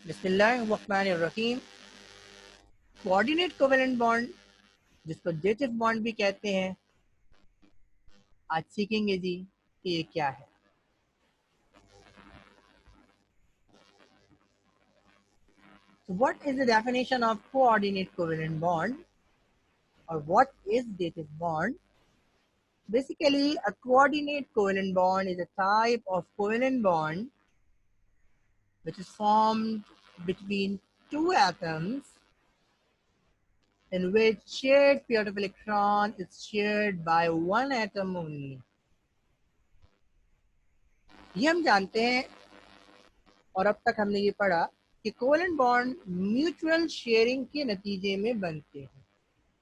बिस्मिल्लाहिर्रहमानिर्रहीम। Coordinate covalent bond, जिसको dative bond भी कहते हैं, आज सीखेंगे जी कि ये क्या है। So what is the definition of coordinate covalent bond or what is dative bond? Basically, a coordinate covalent bond is a type of covalent bond which is formed between two atoms in which shared pair of electron is shared by one atom only. ये हम जानते हैं और अब तक हमने ये पढ़ा कि कोवेलेंट बॉन्ड म्यूचुअल शेयरिंग के नतीजे में बनते हैं।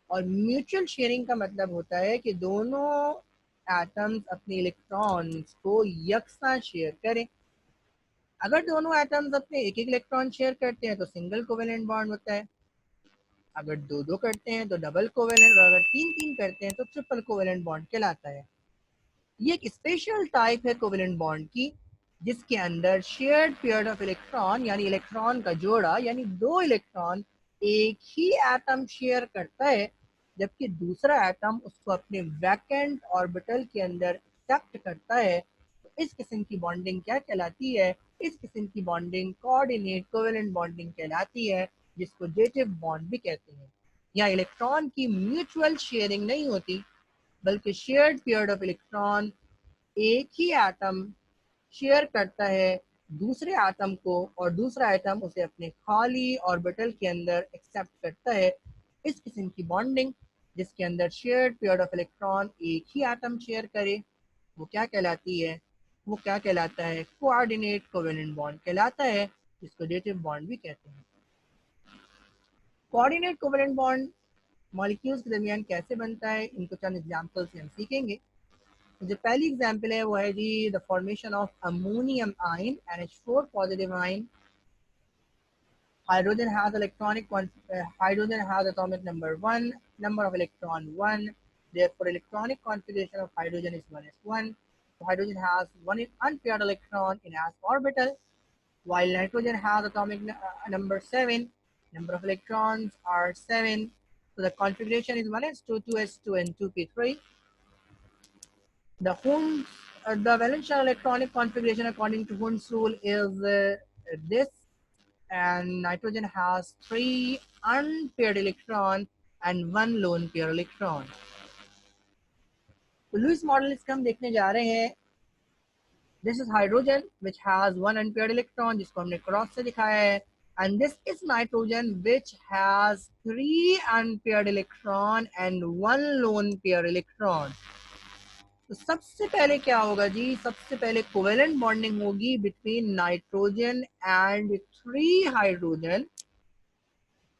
और म्यूचुअल शेयरिंग का मतलब होता है कि दोनों एटम्स अपने इलेक्ट्रॉन्स को यकसा शेयर करें। अगर दोनों एटम्स अपने एक एक इलेक्ट्रॉन शेयर करते हैं तो सिंगल कोवेलेंट बॉन्ड होता है। अगर दो दो करते हैं तो डबल कोवेलेंट, और अगर तीन तीन करते हैं तो ट्रिपल कोवेलेंट बॉन्ड कहलाता है। ये एक स्पेशल टाइप है कोवेलेंट बॉन्ड की, जिसके अंदर शेयर्ड पेयर ऑफ इलेक्ट्रॉन यानी इलेक्ट्रॉन का जोड़ा यानी दो इलेक्ट्रॉन एक ही एटम शेयर करता है, जबकि दूसरा एटम उसको अपने वैकेंट ऑर्बिटल के अंदर एक्सेप्ट करता है। तो इस किस्म की बॉन्डिंग क्या कहलाती है? इस किस्म की बॉन्डिंग कोऑर्डिनेट कोवेलेंट बॉन्डिंग कहलाती है, जिसको डेटिव बॉन्ड भी कहते हैं। यहाँ इलेक्ट्रॉन की म्यूचुअल शेयरिंग नहीं होती, बल्कि शेयर्ड पेयर ऑफ इलेक्ट्रॉन एक ही एटम शेयर करता है दूसरे एटम को और दूसरा एटम उसे अपने खाली ऑर्बिटल के अंदर एक्सेप्ट करता है। इस किस्म की बॉन्डिंग जिसके अंदर शेयर्ड पेयर ऑफ इलेक्ट्रॉन एक ही एटम शेयर करे, वो क्या कहलाती है? वो क्या कहलाता है? कोऑर्डिनेट कोवेलेंट बॉन्ड कहलाता है, जिसको डेटिव बॉन्ड भी कहते हैं। कोऑर्डिनेट कोवेलेंट बॉन्ड मॉलिक्यूल्स के दरमियान कैसे बनता है, इनको चंद एग्जांपल से हम सीखेंगे। जो पहली एग्जांपल है वो है जी the formation of ammonium ion NH4 positive ion. Hydrogen has hydrogen has atomic number 1, number of electron 1, therefore electronic configuration of hydrogen is 1s1. So hydrogen has one unpaired electron in s orbital, while nitrogen has atomic number 7, number of electrons are 7. So the configuration is 1s2, 2s2 and 2p3. The valence electronic configuration according to Hund's rule is this, and nitrogen has 3 unpaired electrons and 1 lone pair electron. तो Lewis model इसका हम देखने जा रहे हैं। This is hydrogen which has 1 unpaired electron, जिसको हमने cross से दिखाया है, and this is nitrogen which has 3 unpaired electron and 1 lone pair electron. तो सबसे पहले क्या होगा जी? सबसे पहले कोवेलेंट बॉन्डिंग होगी बिटवीन नाइट्रोजन एंड 3 हाइड्रोजन।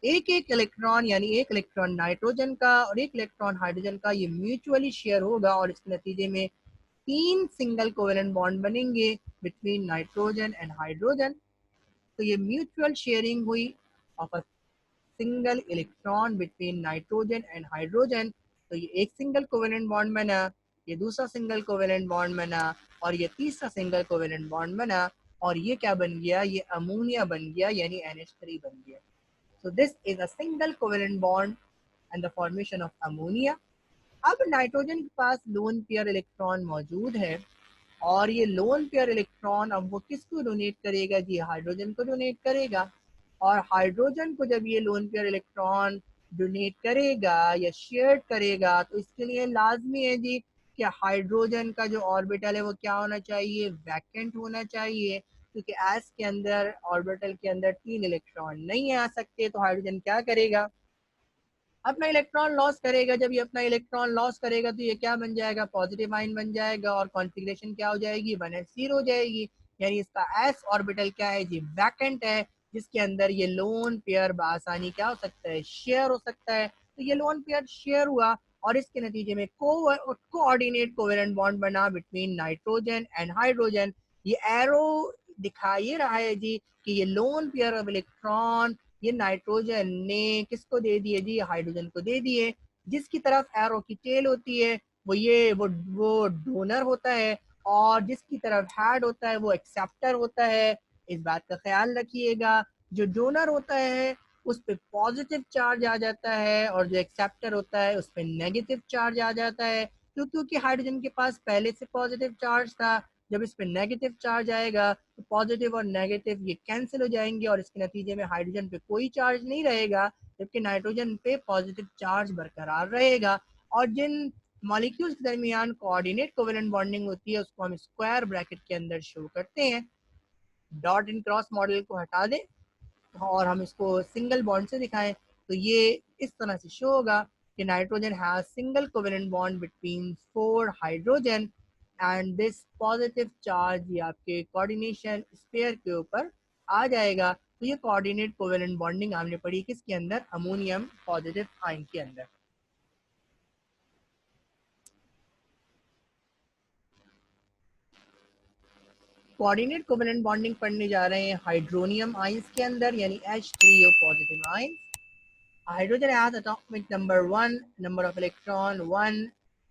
एक एक इलेक्ट्रॉन यानी एक इलेक्ट्रॉन नाइट्रोजन का और एक इलेक्ट्रॉन हाइड्रोजन का ये म्यूचुअली शेयर होगा, और इसके नतीजे में 3 सिंगल कोवेलेंट बॉन्ड बनेंगे बिटवीन नाइट्रोजन एंड हाइड्रोजन। तो ये म्यूचुअल शेयरिंग हुई of a single electron between nitrogen and hydrogen. तो ये एक सिंगल कोवेलेंट बॉन्ड बना, ये दूसरा सिंगल कोवेलेंट बॉन्ड बना, और ये तीसरा सिंगल कोवेलेंट बॉन्ड बना, और ये क्या बन गया? ये अमोनिया बन गया यानी NH3 बन गया। So this is a single covalent bond and the formation of ammonia. अब नाइट्रोजन के पास लोन पेयर इलेक्ट्रॉन मौजूद है, और ये लोन पेयर इलेक्ट्रॉन अब वो किसको डोनेट करेगा जी? हाइड्रोजन को डोनेट करेगा। और हाइड्रोजन को जब ये लोन पेयर इलेक्ट्रॉन डोनेट करेगा या शेयर करेगा, तो इसके लिए लाजमी है जी कि हाइड्रोजन का जो ऑर्बिटल है वो क्या होना चाहिए? वैकेंट होना चाहिए, क्योंकि एस के अंदर ऑर्बिटल के अंदर 3 इलेक्ट्रॉन नहीं आ सकते। तो हाइड्रोजन क्या करेगा? अपना इलेक्ट्रॉन लॉस करेगा। जब ये अपना इलेक्ट्रॉन लॉस करेगा तो ये क्या बन जाएगा? पॉजिटिव आयन बन जाएगा, और कॉन्फ़िगरेशन क्या हो जाएगी? 1s0 हो जाएगी। यानी इसका एस ऑर्बिटल क्या है जी? वैकेंट है, जिसके अंदर ये लोन पेयर बआसानी क्या हो सकता है? शेयर हो सकता है। तो ये लोन पेयर शेयर हुआ, और इसके नतीजे में कोऑर्डिनेट कोवेलेंट बॉन्ड बना बिटवीन नाइट्रोजन एंड हाइड्रोजन। ये एरो दिखा ये रहा है जी कि ये लोन पेयर ऑफ इलेक्ट्रॉन ये नाइट्रोजन ने किसको दे दिए जी? हाइड्रोजन को दे दिए। जिसकी तरफ एरो की टेल होती है वो डोनर होता है, और जिसकी तरफ हेड होता है वो एक्सेप्टर होता है। इस बात का ख्याल रखिएगा जो डोनर होता है उस पे पॉजिटिव चार्ज आ जाता है और जो एक्सेप्टर होता है उस पे नेगेटिव चार्ज आ जाता है। क्योंकि हाइड्रोजन के पास पहले से पॉजिटिव चार्ज था, जब इस पे नेगेटिव चार्ज आएगा तो पॉजिटिव और नेगेटिव ये कैंसिल हो जाएंगे और इसके नतीजे में हाइड्रोजन पे कोई चार्ज नहीं रहेगा, जबकि नाइट्रोजन पे पॉजिटिव चार्ज बरकरार रहेगा। और जिन मॉलिक्यूल्स के दरमियान कोऑर्डिनेट कोवेलेंट बॉन्डिंग होती है उसको हम स्क्वायर ब्रैकेट के अंदर शो करते हैं। डॉट इन क्रॉस मॉडल को हटा दें और हम इसको सिंगल बॉन्ड से दिखाएं तो ये इस तरह से शो होगा कि nitrogen has single covalent bond between 4 hydrogen and this positive charge ये आपके कोऑर्डिनेशन स्पेयर के ऊपर आ जाएगा। तो ये कोऑर्डिनेट कोवेलेंट बॉन्डिंग हमने पढ़ी किसके अंदर, अमोनियम पॉजिटिव आयन के अंदर। कोऑर्डिनेट कोवेलेंट बॉन्डिंग पढ़ने जा रहे हैं हाइड्रोनियम आयंस के अंदर यानी H3O positive ions. Hydrogen has atomic number 1, number of electron 1,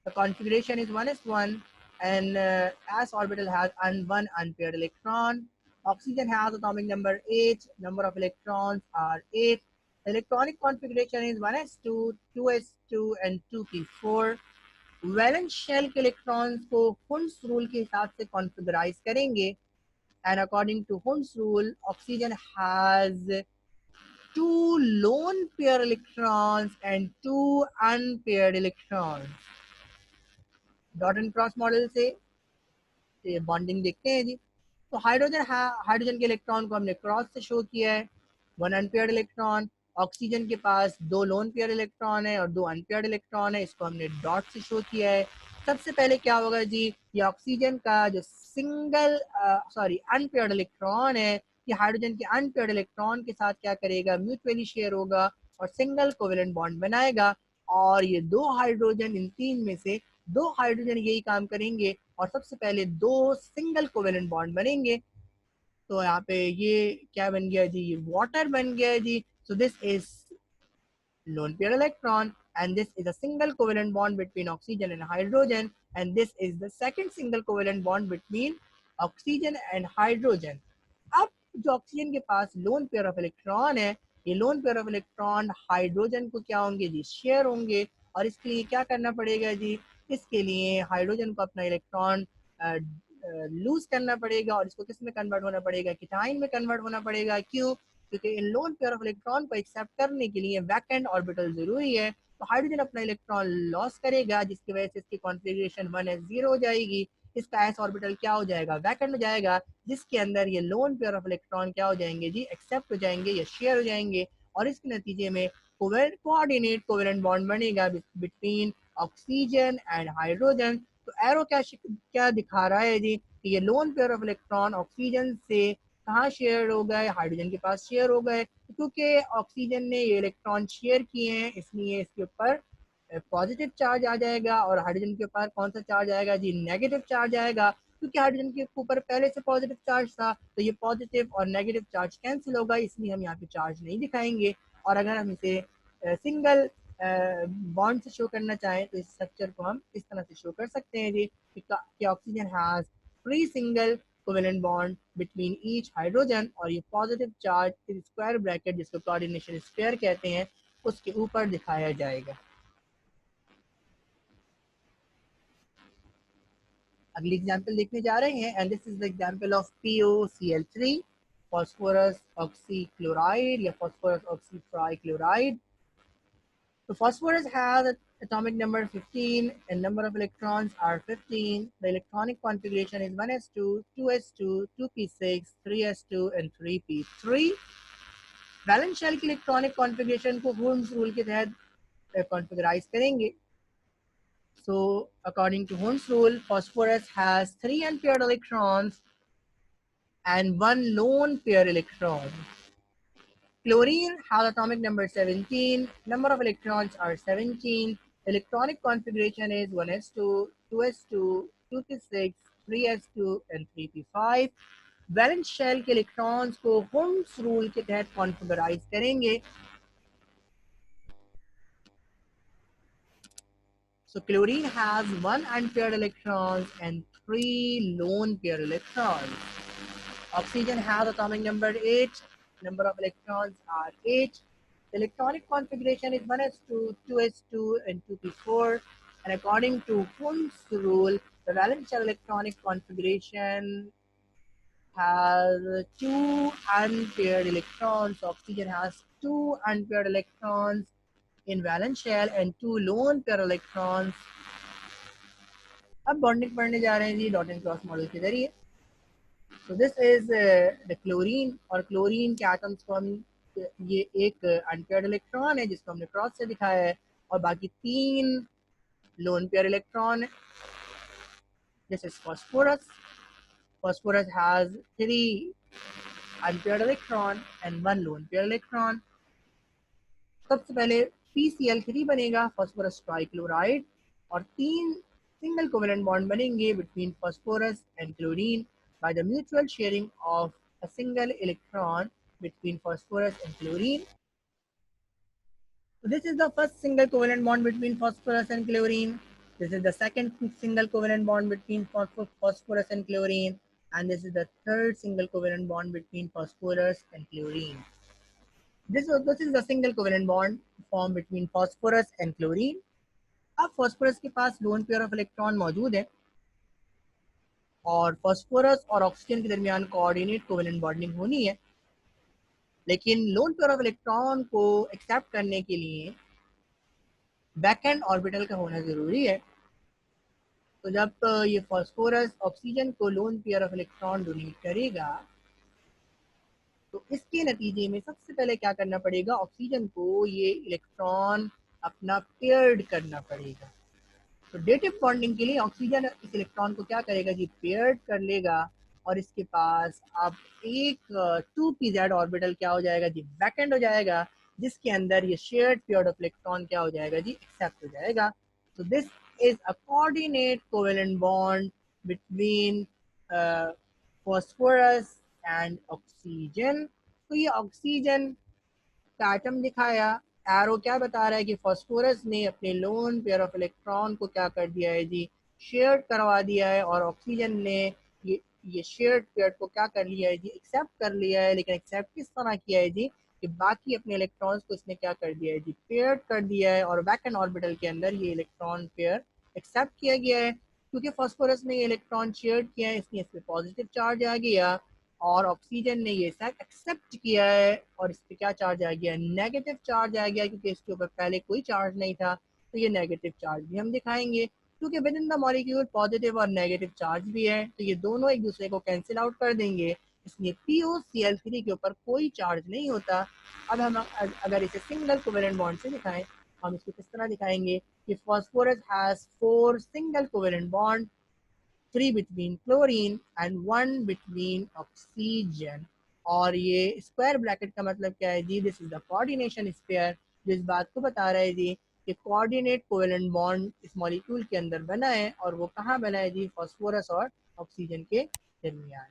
the configuration is 1s1, and s orbital has one unpaired electron. Oxygen has atomic number 8, number of electrons are 8. The electronic configuration is 1s2, 2s2 and 2p4. Valence shell के electrons को Hund's rule के हिसाब से कॉन्फ़िगराइज करेंगे and according to Hund's rule oxygen has 2 lone pair electrons and 2 unpaired electrons। Dot and cross model से ये bonding देखते हैं जी। तो हाइड्रोजन के इलेक्ट्रॉन को हमने क्रॉस से शो किया है, 1 अनपेयर्ड इलेक्ट्रॉन। ऑक्सीजन के पास 2 लोन पेयर इलेक्ट्रॉन है और 2 अनपेयर्ड इलेक्ट्रॉन है, इसको हमने डॉट से शो किया है। सबसे पहले क्या होगा जी, ये ऑक्सीजन का जो अनपेयर्ड इलेक्ट्रॉन है ये हाइड्रोजन के अनपेयर्ड इलेक्ट्रॉन के साथ क्या करेगा, म्यूचुअली शेयर होगा और सिंगल कोवेलेंट बॉन्ड बनाएगा। और ये 2 हाइड्रोजन, इन 3 में से 2 हाइड्रोजन यही काम करेंगे और सबसे पहले 2 सिंगल कोवेलेंट बॉन्ड बनेंगे। तो यहाँ पे ये क्या बन गया जी, ये वाटर बन गया जी। So this is lone pair electron and this is a single covalent bond between oxygen and hydrogen and this is the second single covalent bond between oxygen and hydrogen। अब जो ऑक्सीजन के पास lone pair of electron है, ये lone pair of electron hydrogen को क्या होंगे जी, share होंगे। और इसके लिए क्या करना पड़ेगा जी, इसके लिए हाइड्रोजन को अपना इलेक्ट्रॉन लूज करना पड़ेगा और इसको किस में कन्वर्ट होना पड़ेगा, कीटाइन में कन्वर्ट होना पड़ेगा। क्यों, क्योंकि इन लोन पेयर ऑफ इलेक्ट्रॉन को एक्सेप्ट करने के लिए वैकेंट ऑर्बिटल जरूरी है। तो हाइड्रोजन अपना इलेक्ट्रॉन लॉस करेगा जिसकी वजह से इसकी कॉन्फ़िगरेशन 1s0 हो जाएगी, इसका एस ऑर्बिटल क्या हो जाएगा, वैकेंट हो जाएगा, जिसके अंदर ये लोन पेयर ऑफ इलेक्ट्रॉन क्या हो जाएंगे जी, एक्सेप्ट हो जाएंगे या शेयर हो जाएंगे। और इसके नतीजे में कोऑर्डिनेट कोवेलेंट बॉन्ड बनेगा बिटवीन ऑक्सीजन एंड हाइड्रोजन। तो एरो क्या दिखा रहा है जी, कि ये lone pair of electron oxygen से कहाँ शेयर हो गए, हाइड्रोजन के पास शेयर हो गए। क्योंकि ऑक्सीजन ने ये इलेक्ट्रॉन शेयर किए हैं इसलिए इसके ऊपर पॉजिटिव चार्ज आ जाएगा और हाइड्रोजन के ऊपर कौन सा चार्ज आएगा जी, नेगेटिव चार्ज आएगा। क्योंकि हाइड्रोजन के ऊपर पहले से पॉजिटिव चार्ज था तो ये पॉजिटिव और नेगेटिव चार्ज कैंसिल होगा, इसलिए हम यहाँ पे चार्ज नहीं दिखाएंगे। और अगर हम इसे सिंगल बॉन्ड से शो करना चाहें तो इस स्ट्रक्चर को हम इस तरह से शो कर सकते हैं जी, कि oxygen has 3 single covalent bond between each hydrogen और ये पॉजिटिव चार्ज इस स्क्वायर ब्रैकेट जिसको कोऑर्डिनेशन स्फीयर कहते हैं उसके ऊपर दिखाया जाएगा। अगली एग्जांपल देखने जा रहे हैं and this is the example of POCl3 phosphorus oxychloride या phosphorus ऑक्सीट्राइक्लोराइड। So phosphorus has atomic number 15 and number of electrons are 15. The electronic configuration is 1s2, 2s2, 2p6, 3s2 and 3p3। Valence shell की electronic configuration को Hund's rule के तहत कॉन्फ़िगराइज करेंगे। So according to Hund's rule, phosphorus has 3 unpaired electrons and 1 lone pair electron. Chlorine has atomic number 17, number of electrons are 17, electronic configuration is 1s2, 2s2, 2p6, 3s2 and 3p5। Valence shell के electrons को Hund's rule के तहत कॉन्फ़िगराइज करेंगे। So chlorine has 1 unpaired electrons and 3 lone pair electrons. Oxygen has atomic number 8, number of electrons are 8. The electronic configuration is 1s2, 2s2, and 2p4. And according to Hund's rule, the valence shell electronic configuration has two unpaired electrons. Oxygen has two unpaired electrons in valence shell and two lone pair electrons. अब bonding पढ़ने जा रहे हैं जी dot and cross model के जरिए. So this is the chlorine और chlorine के atoms को हम ये एक अनपेयर्ड इलेक्ट्रॉन है जिसको हमने क्रॉस से दिखाया है और बाकी तीन लोन पेयर इलेक्ट्रॉन है. This is phosphorus. Phosphorus has three unpaired electron and one lone pair electron. सबसे पहले PCl3 बनेगा phosphorus ट्राइक्लोराइड और तीन सिंगल कोवेलेंट बॉन्ड बनेंगे between phosphorus and chlorine by the mutual sharing of a single electron between phosphorus and chlorine. So this is the first single covalent bond between phosphorus and chlorine. This is the second single covalent bond between phosphorus and chlorine. And this is the third single covalent bond between phosphorus and chlorine. This is the single covalent bond formed between phosphorus and chlorine. अब phosphorus के पास lone pair of electron मौजूद है और phosphorus और oxygen के दरमियान coordinate covalent bonding होनी है, लेकिन lone pair of electron को accept करने के लिए बैक एंड ऑर्बिटल का होना ज़रूरी है. तो जब ये फॉस्फोरस ऑक्सीजन को lone pair of electron donate करेगा तो इसके नतीजे में सबसे पहले क्या करना पड़ेगा, ऑक्सीजन को ये इलेक्ट्रॉन अपना पेयर्ड करना पड़ेगा. तो डेटिव बॉन्डिंग के लिए ऑक्सीजन इस इलेक्ट्रॉन को क्या करेगा जी, पेयर्ड कर लेगा और इसके पास अब एक 2pz ऑर्बिटल क्या हो जाएगा जी, बैकेंड हो जाएगा, जिसके अंदर ये शेयर्ड पेयर्ड ऑफ इलेक्ट्रॉन क्या हो जाएगा जी, एक्सेप्ट हो जाएगा. तो this is a coordinate covalent bond between phosphorus and oxygen. तो ये ऑक्सीजन का एटम दिखाया, एरो क्या बता रहा है कि फॉस्फोरस ने अपने लोन पेयर ऑफ इलेक्ट्रॉन को क्या कर दिया है जी, शेयर करवा दिया है और ऑक्सीजन ने ये शेयर्ड पेयर को क्या कर लिया है जी, एक्सेप्ट कर लिया है. लेकिन एक्सेप्ट किस तरह किया है जी, कि बाकी अपने इलेक्ट्रॉन्स को इसने क्या कर दिया है जी, पेयर कर दिया है और वैकेंट ऑर्बिटल के अंदर ये इलेक्ट्रॉन पेयर एक्सेप्ट किया गया है. क्योंकि फॉस्फोरस ने ये इलेक्ट्रॉन शेयर किया है इसलिए इस पर पॉजिटिव चार्ज आ गया और ऑक्सीजन ने ये सब एक्सेप्ट किया है और इस पर क्या चार्ज आ गया, नेगेटिव चार्ज आ गया, क्योंकि इसके ऊपर पहले कोई चार्ज नहीं था. तो ये नेगेटिव चार्ज भी हम दिखाएंगे क्योंकि with in the molecule positive और नेगेटिव चार्ज भी है, तो ये दोनों एक दूसरे को कैंसिल आउट कर देंगे, इसलिए POCl3 के ऊपर कोई चार्ज नहीं होता. अब हम अगर इसे सिंगल कोवेलेंट बॉन्ड से दिखाएं, हम इसको किस तरह दिखाएंगे कि phosphorus has 4 single covalent bond, 3 between chlorine and 1 between oxygen. और ये स्क्वायर ब्रैकेट का मतलब क्या है जी, this is the coordination sphere, जो इस बात को बता रहा है जी कि कोऑर्डिनेट कोवेलेंट बॉन्ड इस मॉलिक्यूल के अंदर बना है और वो कहाँ बना है जी, फॉस्फोरस और ऑक्सीजन के दरमियान.